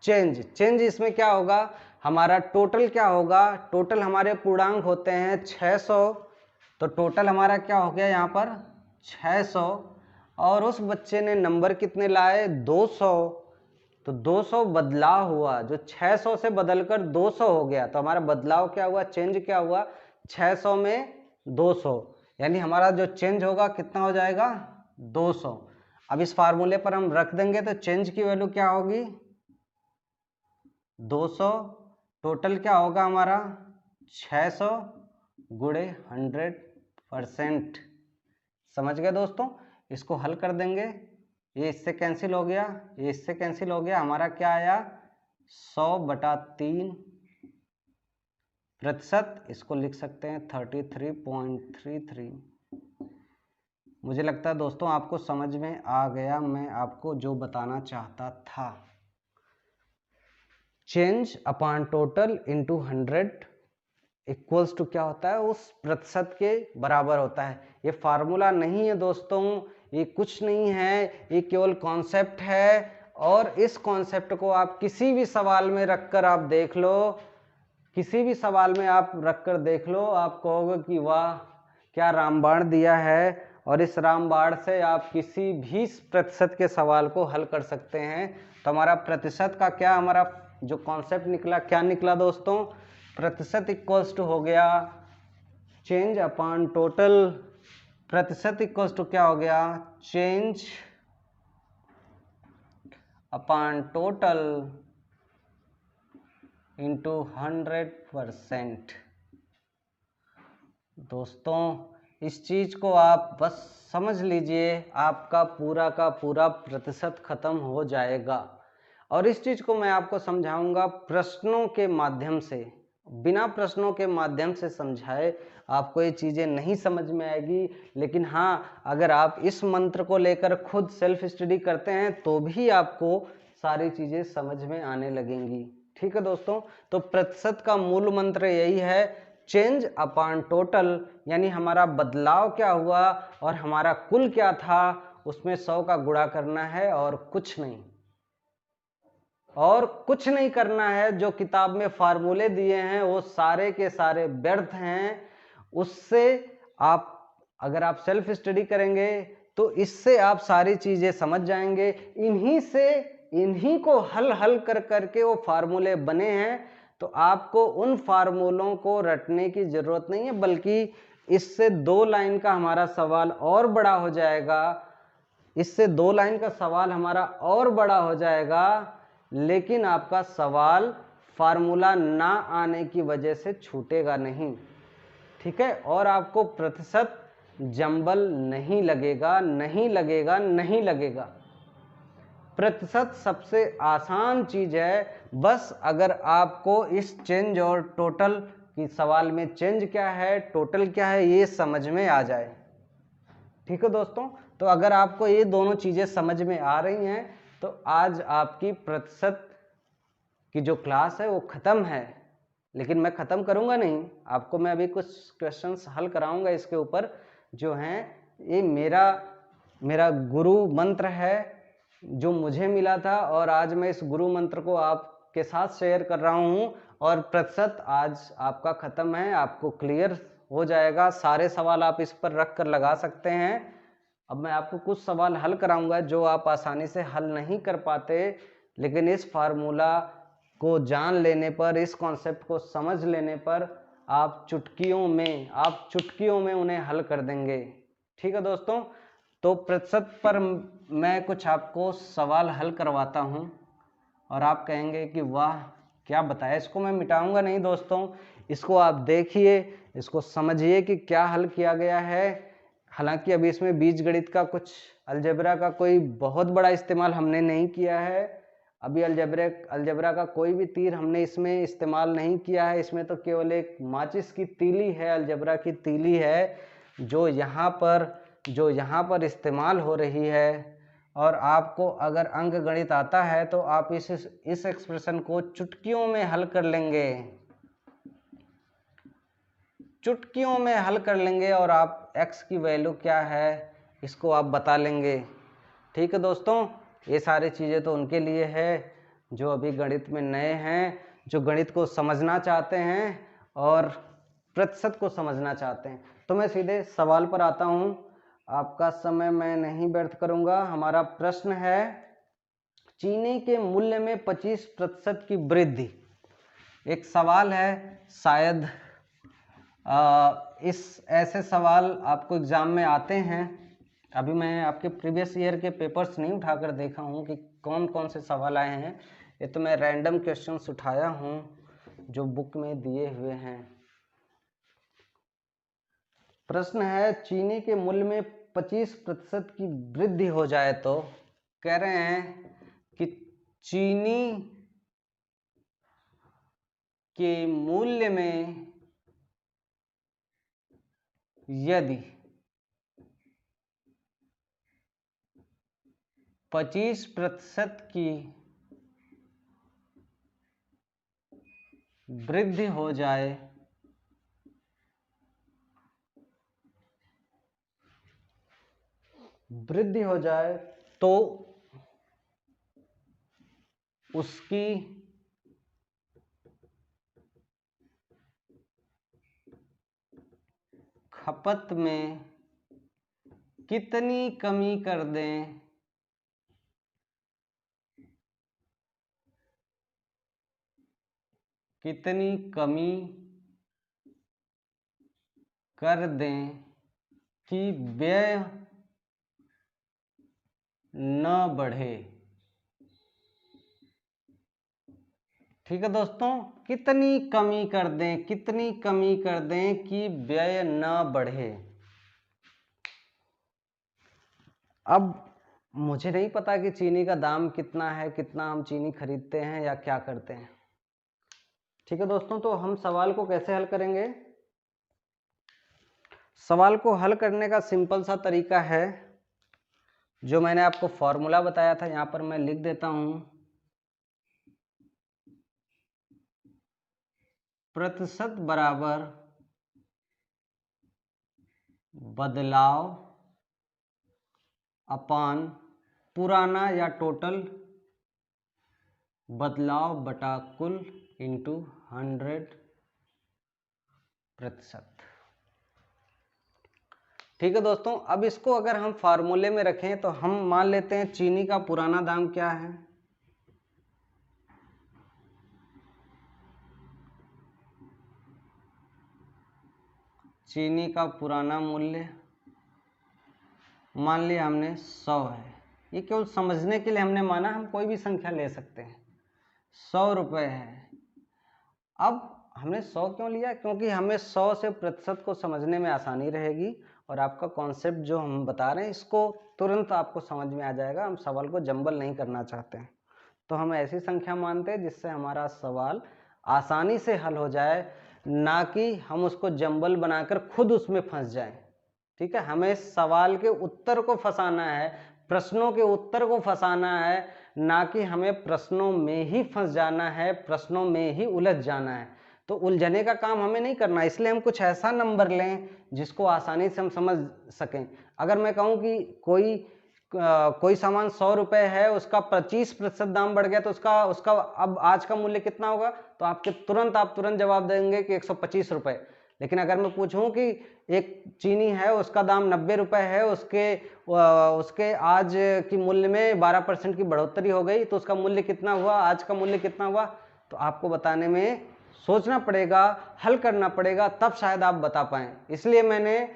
चेंज इसमें क्या होगा, हमारा टोटल क्या होगा, टोटल हमारे पूर्णांक होते हैं 600, तो टोटल हमारा क्या हो गया यहाँ पर 600, और उस बच्चे ने नंबर कितने लाए 200, तो 200 बदलाव हुआ, जो 600 से बदलकर 200 हो गया, तो हमारा बदलाव क्या हुआ, चेंज क्या हुआ 600 में 200, यानी हमारा जो चेंज होगा कितना हो जाएगा 200। अब इस फार्मूले पर हम रख देंगे तो चेंज की वैल्यू क्या होगी 200, टोटल क्या होगा हमारा 600 गुणे 100%। समझ गए दोस्तों, इसको हल कर देंगे, ये इससे कैंसिल हो गया, ये इससे कैंसिल हो गया, हमारा क्या आया 100/3 प्रतिशत, इसको लिख सकते हैं 33.33। मुझे लगता है दोस्तों आपको समझ में आ गया मैं आपको जो बताना चाहता था। Change upon total into 100 equals to क्या होता है, उस प्रतिशत के बराबर होता है। ये फार्मूला नहीं है दोस्तों, ये कुछ नहीं है, ये केवल कॉन्सेप्ट है। और इस कॉन्सेप्ट को आप किसी भी सवाल में रखकर आप देख लो, किसी भी सवाल में आप रखकर देख लो, आप कहोगे कि वाह क्या रामबाण दिया है। और इस रामबाण से आप किसी भी प्रतिशत के सवाल को हल कर सकते हैं। तो हमारा प्रतिशत का क्या, हमारा जो कॉन्सेप्ट निकला, क्या निकला दोस्तों, प्रतिशत इक्वल्स टू हो गया चेंज अपॉन टोटल, प्रतिशत इक्वल्स टू क्या हो गया, चेंज अपॉन टोटल इंटू 100%। दोस्तों इस चीज को आप बस समझ लीजिए, आपका पूरा का पूरा प्रतिशत खत्म हो जाएगा। और इस चीज को मैं आपको समझाऊंगा प्रश्नों के माध्यम से, बिना प्रश्नों के माध्यम से समझाए आपको ये चीजें नहीं समझ में आएगी। लेकिन हाँ, अगर आप इस मंत्र को लेकर खुद सेल्फ स्टडी करते हैं तो भी आपको सारी चीजें समझ में आने लगेंगी। ठीक है दोस्तों, तो प्रतिशत का मूल मंत्र यही है, चेंज अपॉन टोटल, यानी हमारा बदलाव क्या हुआ और हमारा कुल क्या था, उसमें 100 का गुणा करना है और कुछ नहीं, और कुछ नहीं करना है। जो किताब में फार्मूले दिए हैं वो सारे के सारे व्यर्थ हैं। उससे आप, अगर आप सेल्फ स्टडी करेंगे तो इससे आप सारी चीजें समझ जाएंगे। इन्हीं को हल कर करके वो फार्मूले बने हैं। तो आपको उन फार्मूलों को रटने की जरूरत नहीं है, बल्कि इससे 2 लाइन का हमारा सवाल और बड़ा हो जाएगा, इससे 2 लाइन का सवाल हमारा और बड़ा हो जाएगा। लेकिन आपका सवाल फार्मूला ना आने की वजह से छूटेगा नहीं। ठीक है, और आपको प्रतिशत जंबल नहीं लगेगा, नहीं लगेगा, नहीं लगेगा। प्रतिशत सबसे आसान चीज है। बस अगर आपको इस चेंज और टोटल की सवाल में चेंज क्या है, टोटल क्या है, ये समझ में आ जाए। ठीक है दोस्तों, तो अगर आपको ये दोनों चीजें समझ में आ रही हैं तो आज आपकी प्रतिशत की जो क्लास है वो खत्म है। लेकिन मैं खत्म करूंगा नहीं, आपको मैं अभी कुछ क्वेश्चंस हल कराऊंगा इसके ऊपर, जो हैं ये मेरा गुरु मंत्र है जो मुझे मिला था, और आज मैं इस गुरु मंत्र को आपके साथ शेयर कर रहा हूं। और प्रतिशत आज आपका खत्म है, आपको क्लियर हो जाएगा। सारे सवाल आप इस पर रख कर लगा सकते हैं। अब मैं आपको कुछ सवाल हल कराऊंगा जो आप आसानी से हल नहीं कर पाते, लेकिन इस फार्मूला को जान लेने पर, इस कॉन्सेप्ट को समझ लेने पर आप चुटकियों में उन्हें हल कर देंगे। ठीक है दोस्तों, तो प्रतिशत पर मैं कुछ आपको सवाल हल करवाता हूं और आप कहेंगे कि वाह क्या बताया। इसको मैं मिटाऊंगा नहीं दोस्तों, इसको आप देखिए, इसको समझिए कि क्या हल किया गया है। हालांकि अभी इसमें बीजगणित का कुछ, अलजेब्रा का कोई बहुत बड़ा इस्तेमाल हमने नहीं किया है। अभी अलजेब्रा का कोई भी तीर हमने इसमें इस्तेमाल नहीं किया है। इसमें तो केवल एक माचिस की तीली है, अलजेब्रा की तीली है, जो यहाँ पर इस्तेमाल हो रही है। और आपको अगर अंक गणित आता है तो आप इस एक्सप्रेशन को चुटकियों में हल कर लेंगे, चुटकियों में हल कर लेंगे, और आप x की वैल्यू क्या है इसको आप बता लेंगे। ठीक है दोस्तों, ये सारी चीज़ें तो उनके लिए है जो अभी गणित में नए हैं, जो गणित को समझना चाहते हैं और प्रतिशत को समझना चाहते हैं। तो मैं सीधे सवाल पर आता हूँ, आपका समय मैं नहीं व्यर्थ करूँगा। हमारा प्रश्न है, चीनी के मूल्य में 25% की वृद्धि। एक सवाल है, शायद इस ऐसे सवाल आपको एग्जाम में आते हैं। अभी मैं आपके प्रीवियस ईयर के पेपर्स नहीं उठाकर देखा हूँ कि कौन कौन से सवाल आए हैं। ये तो मैं रैंडम क्वेश्चंस उठाया हूँ जो बुक में दिए हुए हैं। प्रश्न है, चीनी के मूल्य में 25% की वृद्धि हो जाए तो, कह रहे हैं कि चीनी के मूल्य में यदि 25% की वृद्धि हो जाए तो उसकी खपत में कितनी कमी कर दें, कितनी कमी कर दें कि व्यय न बढ़े। ठीक है दोस्तों, कितनी कमी कर दें, कितनी कमी कर दें कि व्यय न बढ़े। अब मुझे नहीं पता कि चीनी का दाम कितना है, कितना हम चीनी खरीदते हैं या क्या करते हैं। ठीक है दोस्तों, तो हम सवाल को कैसे हल करेंगे? सवाल को हल करने का सिंपल सा तरीका है, जो मैंने आपको फॉर्मूला बताया था, यहां पर मैं लिख देता हूं। प्रतिशत बराबर बदलाव अपान पुराना या टोटल बदलाव बटा कुल इंटू 100%। ठीक है दोस्तों, अब इसको अगर हम फार्मूले में रखें तो हम मान लेते हैं चीनी का पुराना दाम क्या है, चीनी का पुराना मूल्य मान लिया हमने 100 है। ये केवल समझने के लिए हमने माना, हम कोई भी संख्या ले सकते हैं। 100 रुपये है। अब हमने 100 क्यों लिया? क्योंकि हमें 100 से प्रतिशत को समझने में आसानी रहेगी और आपका कॉन्सेप्ट जो हम बता रहे हैं इसको तुरंत आपको समझ में आ जाएगा। हम सवाल को जंबल नहीं करना चाहते हैं, तो हम ऐसी संख्या मानते हैं जिससे हमारा सवाल आसानी से हल हो जाए, ना कि हम उसको जंबल बनाकर खुद उसमें फंस जाएं। ठीक है, हमें सवाल के उत्तर को फंसाना है, प्रश्नों के उत्तर को फंसाना है, ना कि हमें प्रश्नों में ही फंस जाना है, प्रश्नों में ही उलझ जाना है। तो उलझने का काम हमें नहीं करना, इसलिए हम कुछ ऐसा नंबर लें जिसको आसानी से हम समझ सकें। अगर मैं कहूँ कि कोई सामान 100 रुपये है, उसका 25% दाम बढ़ गया, तो उसका अब आज का मूल्य कितना होगा? तो आप तुरंत जवाब देंगे कि 125 रुपये। लेकिन अगर मैं पूछूं कि एक चीनी है, उसका दाम 90 रुपये है, उसके आज की मूल्य में 12% की बढ़ोतरी हो गई, तो उसका मूल्य कितना हुआ, आज का मूल्य कितना हुआ? तो आपको बताने में सोचना पड़ेगा, हल करना पड़ेगा, तब शायद आप बता पाएं। इसलिए मैंने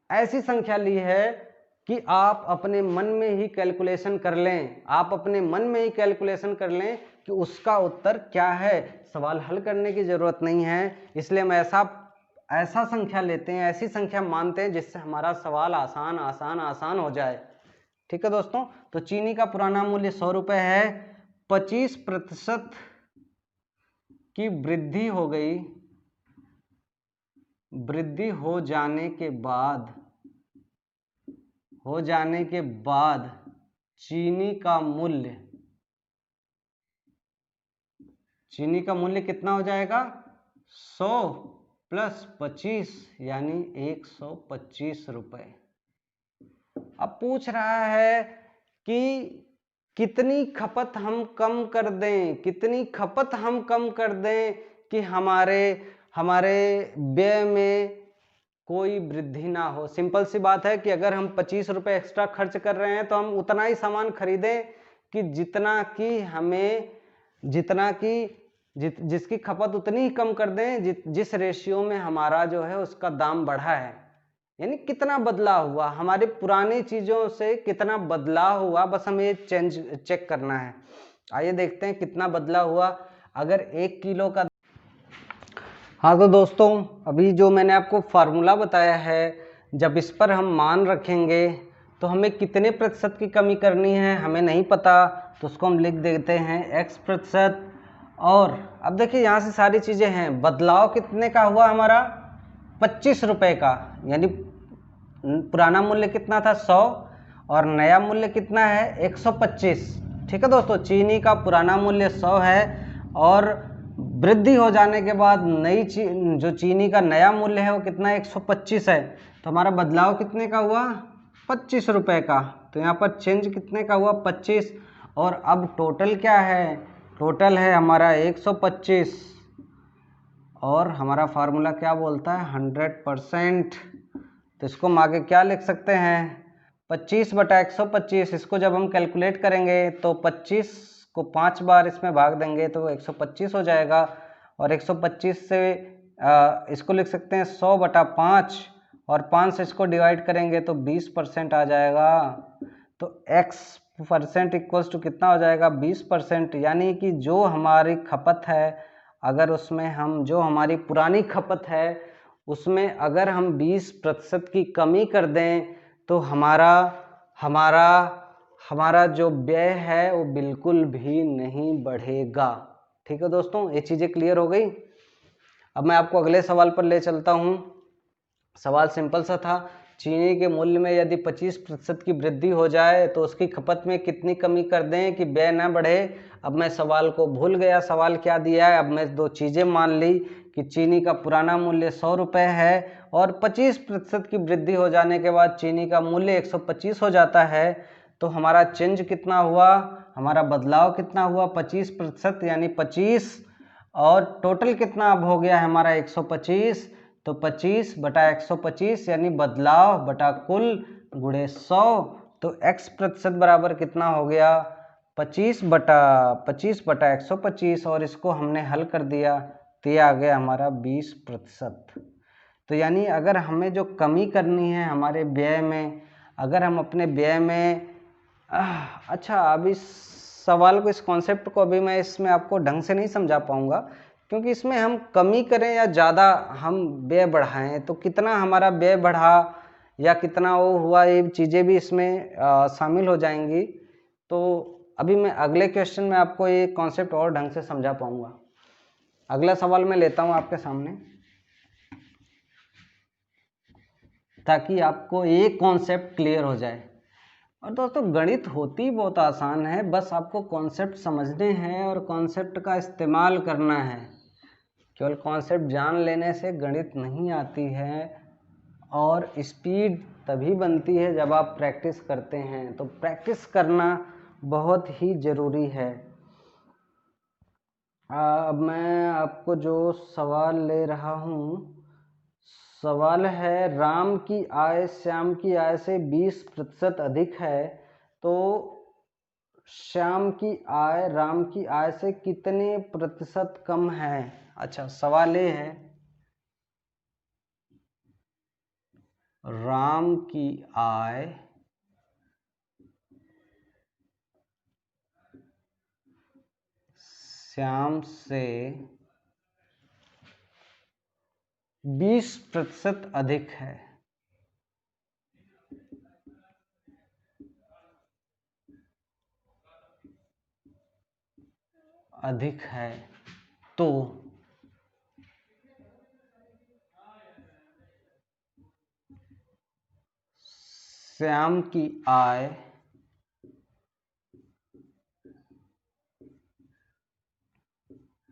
ऐसी संख्या ली है कि आप अपने मन में ही कैलकुलेशन कर लें, आप अपने मन में ही कैलकुलेशन कर लें कि उसका उत्तर क्या है। सवाल हल करने की जरूरत नहीं है, इसलिए हम ऐसा संख्या लेते हैं, ऐसी संख्या मानते हैं जिससे हमारा सवाल आसान हो जाए। ठीक है दोस्तों, तो चीनी का पुराना मूल्य 100 रुपये है, 25% की वृद्धि हो गई, वृद्धि हो जाने के बाद चीनी का मूल्य कितना हो जाएगा? 100 प्लस 25 यानी 125 रुपये। अब पूछ रहा है कि कितनी खपत हम कम कर दें, कितनी खपत हम कम कर दें कि हमारे व्यय में कोई वृद्धि ना हो। सिंपल सी बात है कि अगर हम 25 रुपये एक्स्ट्रा खर्च कर रहे हैं तो हम उतना ही सामान खरीदें कि जिसकी खपत उतनी ही कम कर दें जिस रेशियो में हमारा जो है उसका दाम बढ़ा है। यानी कितना बदलाव हुआ, हमारी पुरानी चीजों से कितना बदलाव हुआ, बस हमें ये चेक करना है। आइए देखते हैं कितना बदलाव हुआ। अगर 1 किलो का, हाँ तो दोस्तों अभी जो मैंने आपको फार्मूला बताया है, जब इस पर हम मान रखेंगे तो हमें कितने प्रतिशत की कमी करनी है हमें नहीं पता, तो उसको हम लिख देते हैं x%। और अब देखिए यहाँ से सारी चीज़ें हैं। बदलाव कितने का हुआ हमारा? 25 रुपये का, यानी पुराना मूल्य कितना था 100 और नया मूल्य कितना है 125। ठीक है दोस्तों, चीनी का पुराना मूल्य 100 है और वृद्धि हो जाने के बाद नई जो चीनी का नया मूल्य है वो कितना है 125 है। तो हमारा बदलाव कितने का हुआ 25 रुपए का। तो यहाँ पर चेंज कितने का हुआ 25 और अब टोटल क्या है, टोटल है हमारा 125 और हमारा फार्मूला क्या बोलता है 100%। तो इसको हम आगे क्या लिख सकते हैं 25/125। इसको जब हम कैलकुलेट करेंगे तो 25 को 5 बार इसमें भाग देंगे तो 125 हो जाएगा और 125 से इसको लिख सकते हैं 100/5 और 5 से इसको डिवाइड करेंगे तो 20% आ जाएगा। तो x% इक्वल्स टू कितना हो जाएगा 20%। यानी कि जो हमारी खपत है, अगर उसमें हम जो हमारी पुरानी खपत है उसमें अगर हम 20% की कमी कर दें तो हमारा जो व्यय है वो बिल्कुल भी नहीं बढ़ेगा। ठीक है दोस्तों, ये चीज़ें क्लियर हो गई। अब मैं आपको अगले सवाल पर ले चलता हूँ। सवाल सिंपल सा था, चीनी के मूल्य में यदि 25% की वृद्धि हो जाए तो उसकी खपत में कितनी कमी कर दें कि व्यय न बढ़े। अब मैं सवाल को भूल गया, सवाल क्या दिया है। अब मैं दो चीज़ें मान ली कि चीनी का पुराना मूल्य 100 रुपये है और 25% की वृद्धि हो जाने के बाद चीनी का मूल्य 125 हो जाता है। तो हमारा चेंज कितना हुआ, हमारा बदलाव कितना हुआ 25% यानी 25 और टोटल कितना अब हो गया है हमारा 125। तो 25/125 यानी बदलाव बटा कुल गुणे 100। तो x% बराबर कितना हो गया 25/125 और इसको हमने हल कर दिया तो ये आ गया हमारा 20%। तो यानी अगर हमें जो कमी करनी है हमारे व्यय में, अगर हम अपने व्यय में अच्छा, अब इस सवाल को, इस कॉन्सेप्ट को अभी मैं इसमें आपको ढंग से नहीं समझा पाऊंगा क्योंकि इसमें हम कमी करें या ज़्यादा हम व्यय बढ़ाएं तो कितना हमारा व्यय बढ़ा या कितना वो हुआ, ये चीज़ें भी इसमें शामिल हो जाएंगी। तो अभी मैं अगले क्वेश्चन में आपको ये कॉन्सेप्ट और ढंग से समझा पाऊंगा। अगला सवाल मैं लेता हूँ आपके सामने ताकि आपको ये कॉन्सेप्ट क्लियर हो जाए। और दोस्तों गणित होती बहुत आसान है, बस आपको कॉन्सेप्ट समझने हैं और कॉन्सेप्ट का इस्तेमाल करना है। केवल कॉन्सेप्ट जान लेने से गणित नहीं आती है और स्पीड तभी बनती है जब आप प्रैक्टिस करते हैं। तो प्रैक्टिस करना बहुत ही ज़रूरी है। अब मैं आपको जो सवाल ले रहा हूँ, सवाल है राम की आय श्याम की आय से 20% अधिक है तो श्याम की आय राम की आय से कितने प्रतिशत कम है। अच्छा, सवाल ये है राम की आय श्याम से 20% अधिक है। अधिक है तो श्याम की आय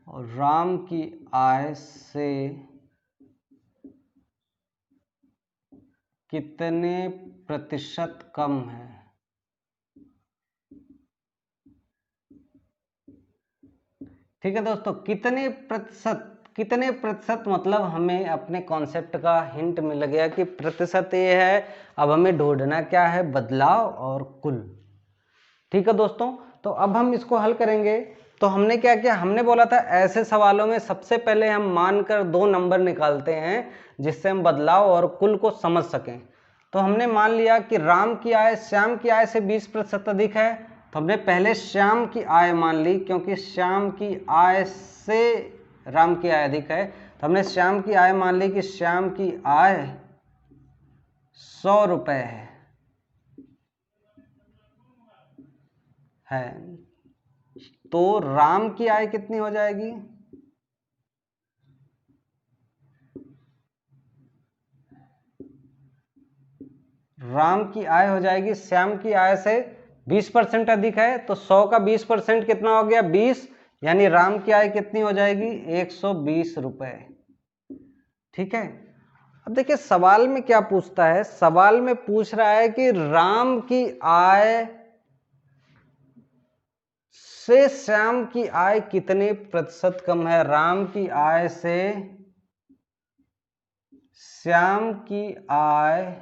और राम की आय से कितने प्रतिशत कम है। ठीक है दोस्तों, कितने प्रतिशत मतलब हमें अपने कॉन्सेप्ट का हिंट मिल गया कि प्रतिशत ये है। अब हमें ढूंढना क्या है, बदलाव और कुल। ठीक है दोस्तों, तो अब हम इसको हल करेंगे। तो हमने क्या किया, हमने बोला था ऐसे सवालों में सबसे पहले हम मानकर 2 नंबर निकालते हैं जिससे हम बदलाव और कुल को समझ सकें। तो हमने मान लिया कि राम की आय श्याम की आय से 20% अधिक है तो हमने पहले श्याम की आय मान ली क्योंकि श्याम की आय से राम की आय अधिक है। तो हमने श्याम की आय मान ली कि श्याम की आय 100 रुपये है तो राम की आय कितनी हो जाएगी, राम की आय हो जाएगी श्याम की आय से 20% अधिक है, तो 100 का 20% कितना हो गया 20, यानी राम की आय कितनी हो जाएगी 120 रुपए। ठीक है, अब देखिए सवाल में क्या पूछता है, सवाल में पूछ रहा है कि राम की आय से श्याम की आय कितने प्रतिशत कम है। राम की आय से श्याम की आय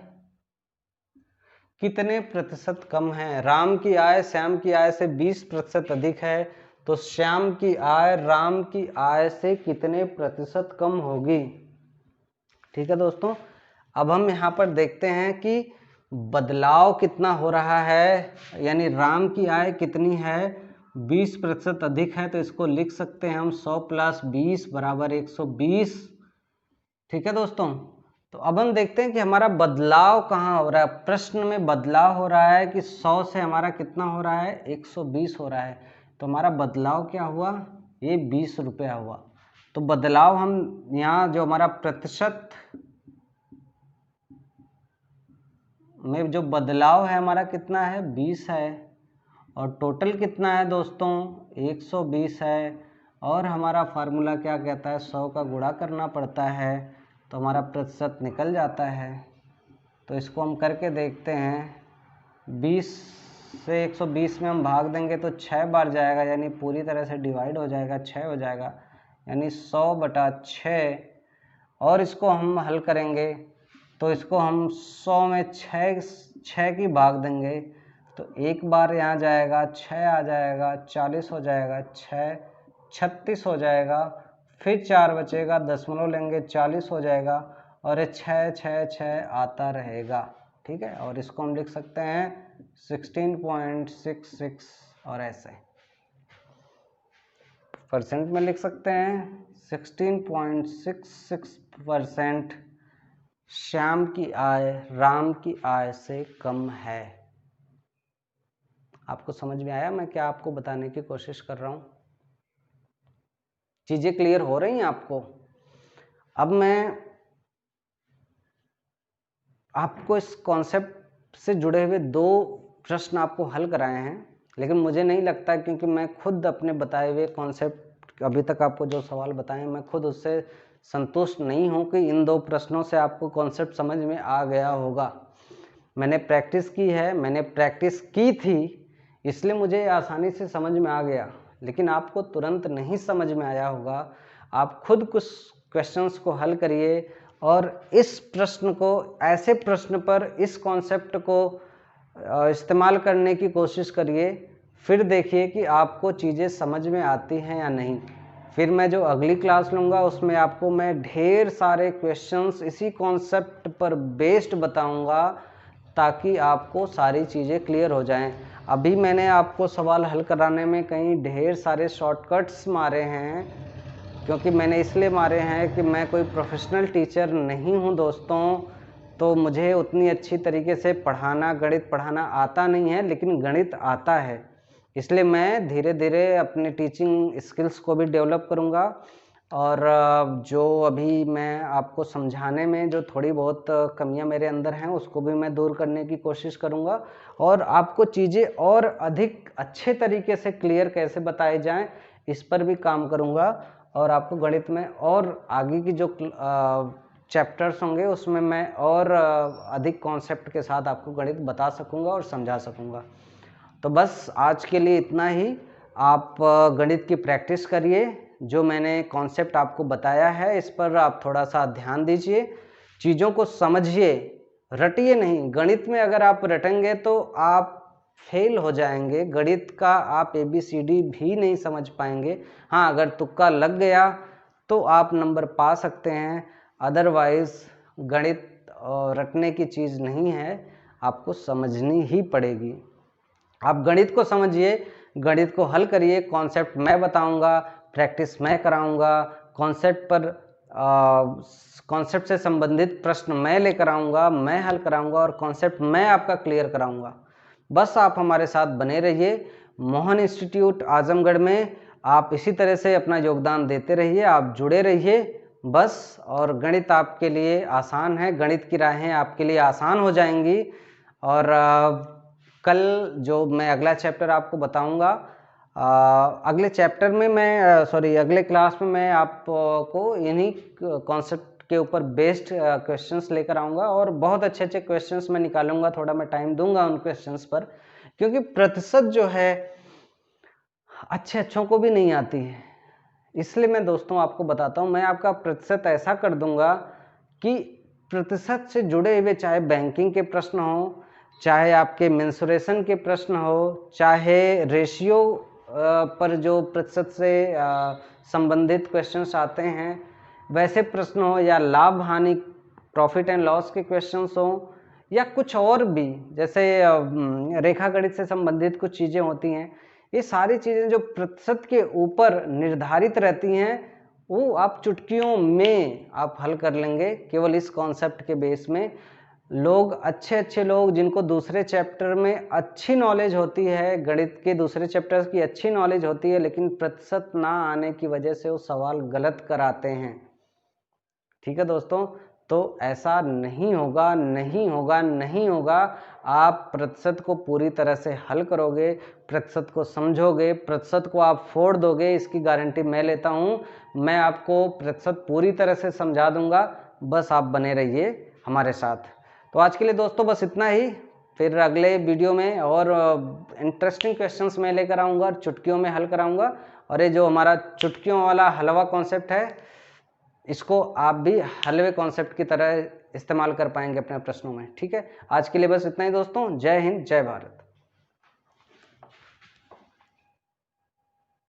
कितने प्रतिशत कम है। राम की आय श्याम की आय से 20% अधिक है, तो श्याम की आय राम की आय से कितने प्रतिशत कम होगी। ठीक है दोस्तों, अब हम यहाँ पर देखते हैं कि बदलाव कितना हो रहा है, यानी राम की आय कितनी है 20% अधिक है, तो इसको लिख सकते हैं हम 100 + 20 = 120। ठीक है दोस्तों, तो अब हम देखते हैं कि हमारा बदलाव कहाँ हो रहा है। प्रश्न में बदलाव हो रहा है कि 100 से हमारा कितना हो रहा है 120 हो रहा है, तो हमारा बदलाव क्या हुआ, ये 20 रुपया हुआ। तो बदलाव हम यहाँ जो हमारा प्रतिशत में जो बदलाव है हमारा कितना है 20 है, और टोटल कितना है दोस्तों 120 है, और हमारा फार्मूला क्या कहता है 100 का गुणा करना पड़ता है, तो हमारा प्रतिशत निकल जाता है। तो इसको हम करके देखते हैं, 20 से 120 में हम भाग देंगे तो 6 बार जाएगा, यानी पूरी तरह से डिवाइड हो जाएगा, 6 हो जाएगा, यानी 100/6। और इसको हम हल करेंगे तो इसको हम 100 में 6 की भाग देंगे, तो एक बार यहाँ जाएगा 6 आ जाएगा, 40 हो जाएगा, 6 36 हो जाएगा, फिर 4 बचेगा, दशमलव लेंगे 40 हो जाएगा, और ये 6 6 6 आता रहेगा। ठीक है, और इसको हम लिख सकते हैं 16.66, और ऐसे परसेंट में लिख सकते हैं 16.66% श्याम की आय राम की आय से कम है। आपको समझ में आया मैं क्या आपको बताने की कोशिश कर रहा हूं। चीजें क्लियर हो रही हैं आपको। अब मैं आपको इस कॉन्सेप्ट से जुड़े हुए 2 प्रश्न आपको हल कराए हैं, लेकिन मुझे नहीं लगता, क्योंकि मैं खुद अपने बताए हुए कॉन्सेप्ट अभी तक आपको जो सवाल बताए मैं खुद उससे संतुष्ट नहीं हूं कि इन 2 प्रश्नों से आपको कॉन्सेप्ट समझ में आ गया होगा। मैंने प्रैक्टिस की है, मैंने प्रैक्टिस की थी, इसलिए मुझे आसानी से समझ में आ गया, लेकिन आपको तुरंत नहीं समझ में आया होगा। आप खुद कुछ क्वेश्चंस को हल करिए और इस प्रश्न को, ऐसे प्रश्न पर इस कॉन्सेप्ट को इस्तेमाल करने की कोशिश करिए, फिर देखिए कि आपको चीज़ें समझ में आती हैं या नहीं। फिर मैं जो अगली क्लास लूँगा उसमें आपको मैं ढेर सारे क्वेश्चंस इसी कॉन्सेप्ट पर बेस्ड बताऊँगा, ताकि आपको सारी चीज़ें क्लियर हो जाएं। अभी मैंने आपको सवाल हल कराने में कहीं ढेर सारे शॉर्टकट्स मारे हैं, क्योंकि मैंने इसलिए मारे हैं कि मैं कोई प्रोफेशनल टीचर नहीं हूं दोस्तों, तो मुझे उतनी अच्छी तरीके से पढ़ाना, गणित पढ़ाना आता नहीं है, लेकिन गणित आता है। इसलिए मैं धीरे धीरे अपने टीचिंग स्किल्स को भी डेवलप करूंगा, और जो अभी मैं आपको समझाने में जो थोड़ी बहुत कमियां मेरे अंदर हैं उसको भी मैं दूर करने की कोशिश करूंगा, और आपको चीज़ें और अधिक अच्छे तरीके से क्लियर कैसे बताई जाएं इस पर भी काम करूंगा, और आपको गणित में और आगे की जो चैप्टर्स होंगे उसमें मैं और अधिक कॉन्सेप्ट के साथ आपको गणित बता सकूंगा और समझा सकूंगा। तो बस आज के लिए इतना ही। आप गणित की प्रैक्टिस करिए, जो मैंने कॉन्सेप्ट आपको बताया है इस पर आप थोड़ा सा ध्यान दीजिए, चीज़ों को समझिए, रटिए नहीं। गणित में अगर आप रटेंगे तो आप फेल हो जाएंगे, गणित का आप ABCD भी नहीं समझ पाएंगे। हाँ, अगर तुक्का लग गया तो आप नंबर पा सकते हैं, अदरवाइज गणित रटने की चीज़ नहीं है, आपको समझनी ही पड़ेगी। आप गणित को समझिए, गणित को हल करिए, कॉन्सेप्ट मैं बताऊंगा, प्रैक्टिस मैं कराऊंगा, कॉन्सेप्ट से संबंधित प्रश्न मैं लेकर आऊँगा, मैं हल कराऊंगा, और कॉन्सेप्ट मैं आपका क्लियर कराऊंगा। बस आप हमारे साथ बने रहिए। मोहन इंस्टीट्यूट आजमगढ़ में आप इसी तरह से अपना योगदान देते रहिए, आप जुड़े रहिए बस। और गणित आपके लिए आसान है, गणित की राहें आपके लिए आसान हो जाएंगी और कल जो मैं अगला चैप्टर आपको बताऊंगा, अगले चैप्टर में मैं अगले क्लास में मैं आपको इन्हीं कॉन्सेप्ट के ऊपर बेस्ड क्वेश्चंस लेकर आऊँगा और बहुत अच्छे अच्छे क्वेश्चंस मैं निकालूंगा। थोड़ा मैं टाइम दूंगा उन क्वेश्चंस पर, क्योंकि प्रतिशत जो है अच्छों को भी नहीं आती है। इसलिए मैं दोस्तों आपको बताता हूँ, मैं आपका प्रतिशत ऐसा कर दूंगा कि प्रतिशत से जुड़े हुए चाहे बैंकिंग के प्रश्न हो, चाहे आपके मेंसुरेशन के प्रश्न हो, चाहे रेशियो पर जो प्रतिशत से संबंधित क्वेश्चंस आते हैं वैसे प्रश्न हो, या लाभ हानि प्रॉफिट एंड लॉस के क्वेश्चंस हो, या कुछ और भी जैसे रेखा गणित से संबंधित कुछ चीज़ें होती हैं, ये सारी चीज़ें जो प्रतिशत के ऊपर निर्धारित रहती हैं वो आप चुटकियों में आप हल कर लेंगे केवल इस कॉन्सेप्ट के बेस में। लोग अच्छे लोग जिनको दूसरे चैप्टर में अच्छी नॉलेज होती है, गणित के दूसरे चैप्टर्स की अच्छी नॉलेज होती है, लेकिन प्रतिशत ना आने की वजह से वो सवाल गलत कराते हैं। ठीक है दोस्तों, तो ऐसा नहीं होगा, नहीं होगा, नहीं होगा। आप प्रतिशत को पूरी तरह से हल करोगे, प्रतिशत को समझोगे, प्रतिशत को आप फोड़ दोगे, इसकी गारंटी मैं लेता हूँ। मैं आपको प्रतिशत पूरी तरह से समझा दूंगा, बस आप बने रहिए हमारे साथ। तो आज के लिए दोस्तों बस इतना ही। फिर अगले वीडियो में और इंटरेस्टिंग क्वेश्चंस मैं लेकर आऊँगा और चुटकियों में हल कराऊँगा। और ये जो हमारा चुटकियों वाला हलवा कॉन्सेप्ट है, इसको आप भी हलवे कॉन्सेप्ट की तरह इस्तेमाल कर पाएंगे अपने प्रश्नों में। ठीक है, आज के लिए बस इतना ही दोस्तों। जय हिंद, जय भारत।